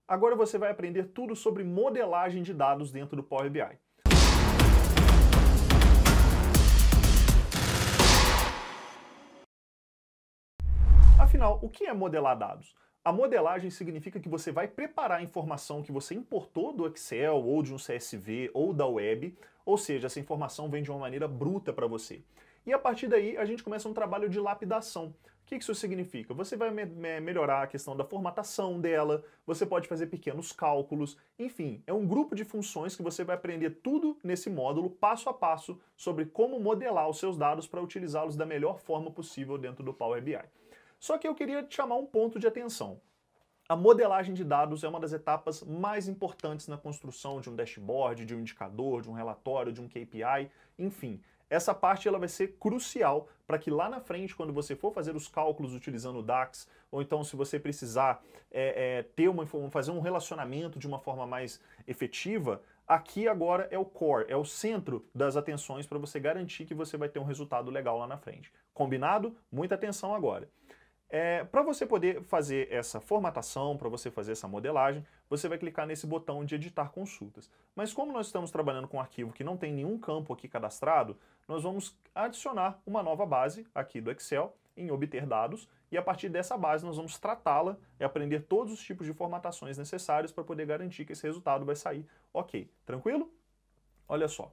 Agora você vai aprender tudo sobre modelagem de dados dentro do Power BI. Afinal, o que é modelar dados? A modelagem significa que você vai preparar a informação que você importou do Excel, ou de um CSV, ou da web, ou seja, essa informação vem de uma maneira bruta para você. E a partir daí a gente começa um trabalho de lapidação. O que isso significa? Você vai melhorar a questão da formatação dela, você pode fazer pequenos cálculos, enfim, é um grupo de funções que você vai aprender tudo nesse módulo, passo a passo, sobre como modelar os seus dados para utilizá-los da melhor forma possível dentro do Power BI. Só que eu queria te chamar um ponto de atenção. A modelagem de dados é uma das etapas mais importantes na construção de um dashboard, de um indicador, de um relatório, de um KPI, enfim. Essa parte ela vai ser crucial para que lá na frente, quando você for fazer os cálculos utilizando o DAX, ou então se você precisar fazer um relacionamento de uma forma mais efetiva, aqui agora é o core, é o centro das atenções para você garantir que você vai ter um resultado legal lá na frente. Combinado? Muita atenção agora. Para você poder fazer essa formatação, para você fazer essa modelagem, você vai clicar nesse botão de editar consultas. Mas como nós estamos trabalhando com um arquivo que não tem nenhum campo aqui cadastrado, nós vamos adicionar uma nova base aqui do Excel em obter dados, e a partir dessa base nós vamos tratá-la e aprender todos os tipos de formatações necessários para poder garantir que esse resultado vai sair ok. Tranquilo? Olha só,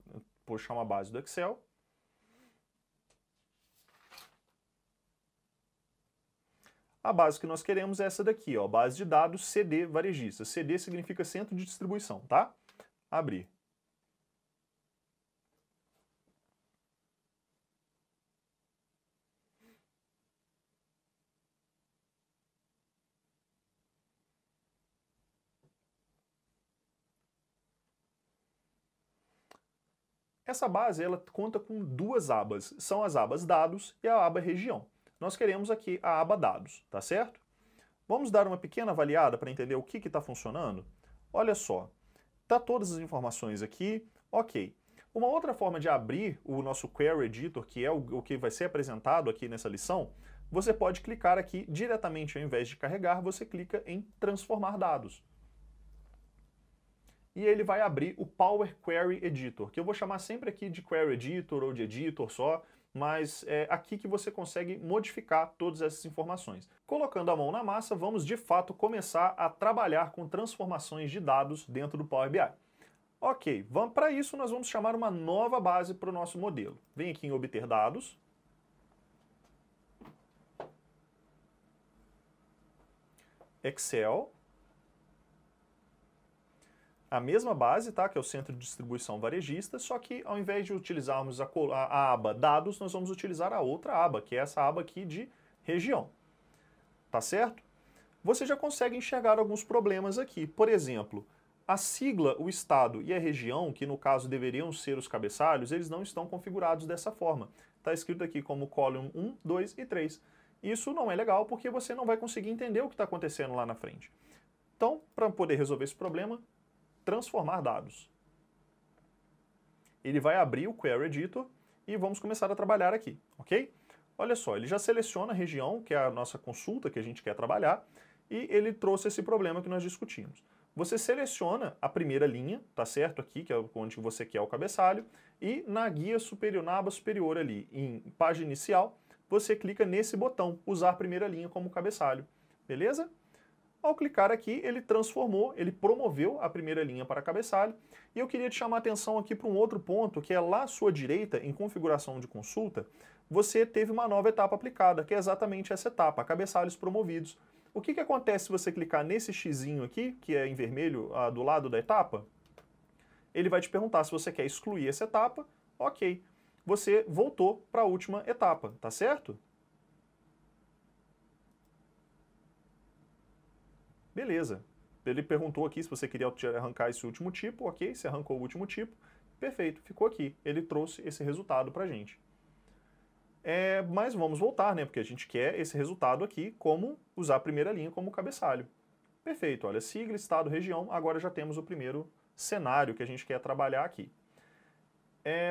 vou puxar uma base do Excel. A base que nós queremos é essa daqui, ó, base de dados CD varejista. CD significa centro de distribuição, tá? Abrir. Essa base ela conta com duas abas, são as abas dados e a aba região. Nós queremos aqui a aba dados, tá certo? Vamos dar uma pequena avaliada para entender o que está funcionando? Olha só, tá todas as informações aqui, ok. Uma outra forma de abrir o nosso Query Editor, que é o que vai ser apresentado aqui nessa lição, você pode clicar aqui diretamente, ao invés de carregar, você clica em transformar dados. E ele vai abrir o Power Query Editor, que eu vou chamar sempre aqui de Query Editor ou de Editor só, mas é aqui que você consegue modificar todas essas informações. Colocando a mão na massa, vamos de fato começar a trabalhar com transformações de dados dentro do Power BI. Ok, para isso nós vamos chamar uma nova base para o nosso modelo. Vem aqui em obter dados. Excel. A mesma base, tá, que é o centro de distribuição varejista, só que ao invés de utilizarmos a aba dados, nós vamos utilizar a outra aba, que é essa aba aqui de região. Tá certo? Você já consegue enxergar alguns problemas aqui. Por exemplo, a sigla, o estado e a região, que no caso deveriam ser os cabeçalhos, eles não estão configurados dessa forma. Está escrito aqui como column 1, 2 e 3. Isso não é legal porque você não vai conseguir entender o que está acontecendo lá na frente. Então, para poder resolver esse problema, transformar dados. Ele vai abrir o Query Editor e vamos começar a trabalhar aqui, ok? Olha só, ele já seleciona a região, que é a nossa consulta que a gente quer trabalhar, e ele trouxe esse problema que nós discutimos. Você seleciona a primeira linha, tá certo? Aqui, que é onde você quer o cabeçalho, e na guia superior, na aba superior ali, em página inicial, você clica nesse botão, usar a primeira linha como cabeçalho, beleza? Ao clicar aqui, ele transformou, ele promoveu a primeira linha para cabeçalho, e eu queria te chamar a atenção aqui para um outro ponto, que é lá à sua direita, em configuração de consulta, você teve uma nova etapa aplicada, que é exatamente essa etapa, cabeçalhos promovidos. O que acontece se você clicar nesse xizinho aqui, que é em vermelho do lado da etapa? Ele vai te perguntar se você quer excluir essa etapa, ok. Você voltou para a última etapa, tá certo? Beleza. Ele perguntou aqui se você queria arrancar esse último tipo, ok, você arrancou o último tipo, perfeito, ficou aqui. Ele trouxe esse resultado pra gente. Mas vamos voltar, né, porque a gente quer esse resultado aqui, como usar a primeira linha como cabeçalho. Perfeito, olha, sigla, estado, região, agora já temos o primeiro cenário que a gente quer trabalhar aqui.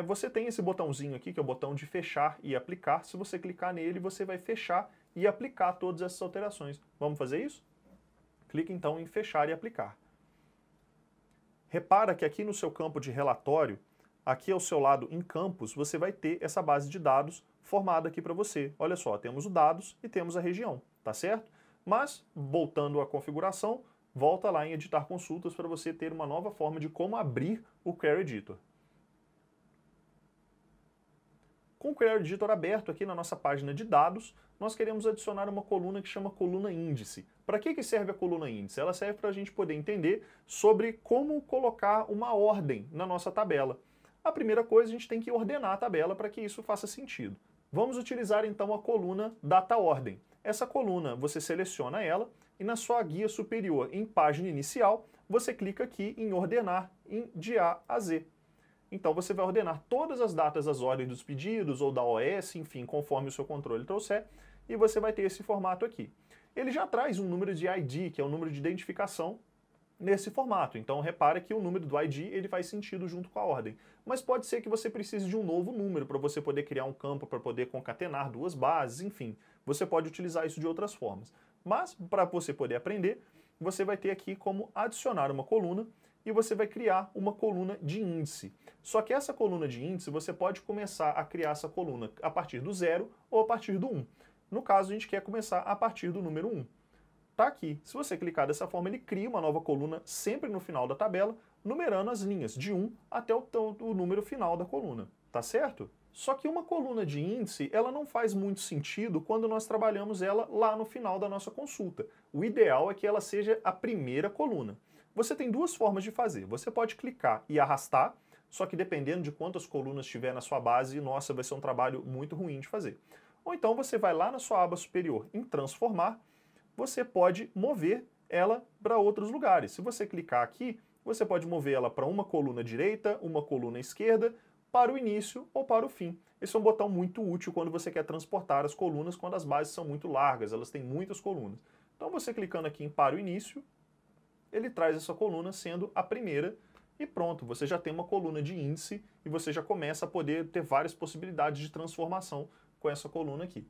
Você tem esse botãozinho aqui, que é o botão de fechar e aplicar. Se você clicar nele, você vai fechar e aplicar todas essas alterações. Vamos fazer isso? Clica então em fechar e aplicar. Repara que aqui no seu campo de relatório, aqui ao seu lado em campos, você vai ter essa base de dados formada aqui para você. Olha só, temos o dados e temos a região, tá certo? Mas, voltando à configuração, volta lá em editar consultas para você ter uma nova forma de como abrir o Query Editor. Com o Query Editor aberto aqui na nossa página de dados, nós queremos adicionar uma coluna que chama coluna índice. Para que serve a coluna índice? Ela serve para a gente poder entender sobre como colocar uma ordem na nossa tabela. A primeira coisa, a gente tem que ordenar a tabela para que isso faça sentido. Vamos utilizar então a coluna data ordem. Essa coluna, você seleciona ela e na sua guia superior, em página inicial, você clica aqui em ordenar de A a Z. Então você vai ordenar todas as datas das ordens dos pedidos ou da OS, enfim, conforme o seu controle trouxer, e você vai ter esse formato aqui. Ele já traz um número de ID, que é o número de identificação, nesse formato. Então repara que o número do ID ele faz sentido junto com a ordem. Mas pode ser que você precise de um novo número para você poder criar um campo, para poder concatenar duas bases, enfim. Você pode utilizar isso de outras formas. Mas para você poder aprender, você vai ter aqui como adicionar uma coluna e você vai criar uma coluna de índice. Só que essa coluna de índice, você pode começar a criar essa coluna a partir do 0 ou a partir do 1. No caso, a gente quer começar a partir do número 1. Tá aqui. Se você clicar dessa forma, ele cria uma nova coluna sempre no final da tabela, numerando as linhas de 1 até o número final da coluna. Tá certo? Só que uma coluna de índice, ela não faz muito sentido quando nós trabalhamos ela lá no final da nossa consulta. O ideal é que ela seja a primeira coluna. Você tem duas formas de fazer. Você pode clicar e arrastar, só que dependendo de quantas colunas tiver na sua base, nossa, vai ser um trabalho muito ruim de fazer. Ou então você vai lá na sua aba superior em transformar, você pode mover ela para outros lugares. Se você clicar aqui, você pode mover ela para uma coluna direita, uma coluna esquerda, para o início ou para o fim. Esse é um botão muito útil quando você quer transportar as colunas, quando as bases são muito largas, elas têm muitas colunas. Então você clicando aqui em para o início, ele traz essa coluna sendo a primeira e pronto, você já tem uma coluna de índice e você já começa a poder ter várias possibilidades de transformação com essa coluna aqui.